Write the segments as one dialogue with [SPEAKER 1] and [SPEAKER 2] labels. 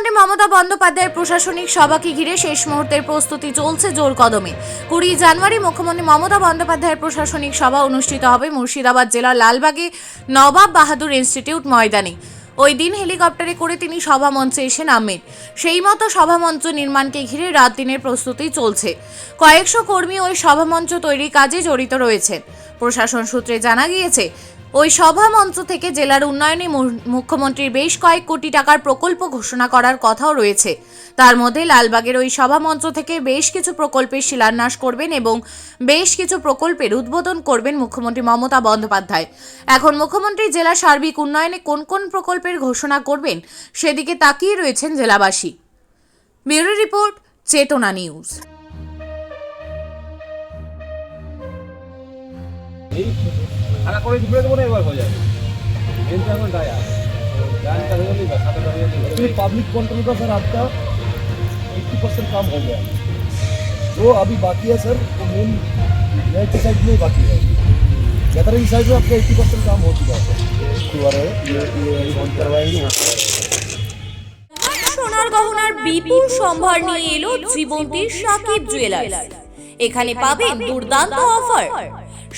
[SPEAKER 1] মুখ্যমন্ত্রী মমতা বন্দ্যোপাধ্যায়ের প্রশাসনিক সভাকে ঘিরে শেষ মুহূর্তের প্রস্তুতি চলছে জোর কদমে। 20 জানুয়ারি মুখ্যমন্ত্রী মমতা বন্দ্যোপাধ্যায়ের প্রশাসনিক সভা অনুষ্ঠিত হবে মুর্শিদাবাদ জেলার লালবাগে নবাব বাহাদুর ইনস্টিটিউট ময়দানে। ওই দিন হেলিকপ্টারে করে তিনি সভামঞ্চে এসে নামবেন। সেই মতো সভামঞ্চ নির্মাণকে ঘিরে রাত দিনের প্রস্তুতি চলছে। কয়েকশো কর্মী ওই সভামঞ্চ তৈরির কাজে জড়িত রয়েছেন। প্রশাসন সূত্রে জানা গিয়েছে, ওই সভা মঞ্চ থেকে জেলার উন্নয়নে মুখ্যমন্ত্রীর বেশ কয়েক কোটি টাকার প্রকল্প ঘোষণা করার কথাও রয়েছে। তার মধ্যে লালবাগের ওই সভা মঞ্চ থেকে বেশ কিছু প্রকল্পের শিলান্যাস করবেন এবং বেশ কিছু প্রকল্পের উদ্বোধন করবেন মুখ্যমন্ত্রী মমতা বন্দ্যোপাধ্যায়। এখন মুখ্যমন্ত্রী জেলার সার্বিক উন্নয়নে কোন কোন প্রকল্পের ঘোষণা করবেন সেদিকে তাকিয়ে রয়েছেন জেলাবাসী। ব্যুরো রিপোর্ট, চেতনা নিউজ।
[SPEAKER 2] খারাপ করে ঘুরে দেবো না, এবার হয়ে যাবে। কিন্তু এখন ডায়া का
[SPEAKER 3] पब्लिक कंट्रोल का सर आपका 80% काम हो गया। जो अभी बाकी है सर वो मेन नेट साइड में बाकी है। गैदरिंग साइड में आपका 80% काम हो चुका है। ये ऑन करवाएंगे।
[SPEAKER 1] সোনার গহনার বিপুল সম্ভার নিয়ে এলো জীবন্তীর সাকিব জুয়েলার্স। এখানে পাবেন দুর্দান্ত অফার।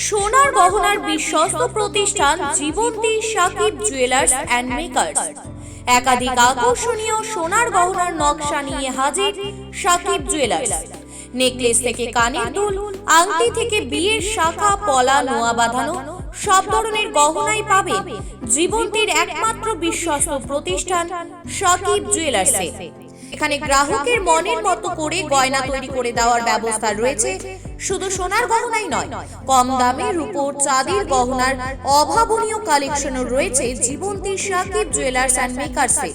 [SPEAKER 1] সোনার গহনার বিশ্বস্ত প্রতিষ্ঠান Jibonti Sakib jewellers and makers. একাধিক আকর্ষণীয় সোনার গহনার নকশা নিয়ে হাজির সাকিব জুয়েলার্স। নেকলেস থেকে কানের দুল, আংটি থেকে বিয়ের শাখা, পলা, নোয়া বাঁধানো সব ধরনের গহনাই পাবেন জীবন্তীর একমাত্র বিশ্বস্ত প্রতিষ্ঠান সাকিব জুয়েলার্সে। এখানে গ্রাহকের মনের মতো করে গয়না তৈরি করে দেওয়ার ব্যবস্থা রয়েছে। শুধু সোনার গহনাই নয়, কম দামে রূপোর চাঁদির গহনার অভাবনীয় কালেকশনও রয়েছে জীবন্তী সাকিব জুয়েলার্স অ্যান্ড মেকার্সে।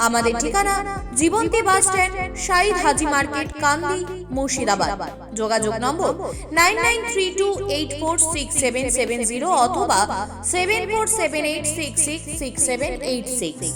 [SPEAKER 1] আমাদের ঠিকানা জীবন্তী বাস স্ট্যান্ড, শাহিদ হাজি মার্কেট, কান্দি, মুর্শিদাবাদ। যোগাযোগ নম্বর 9932846770 অথবা 7478666786।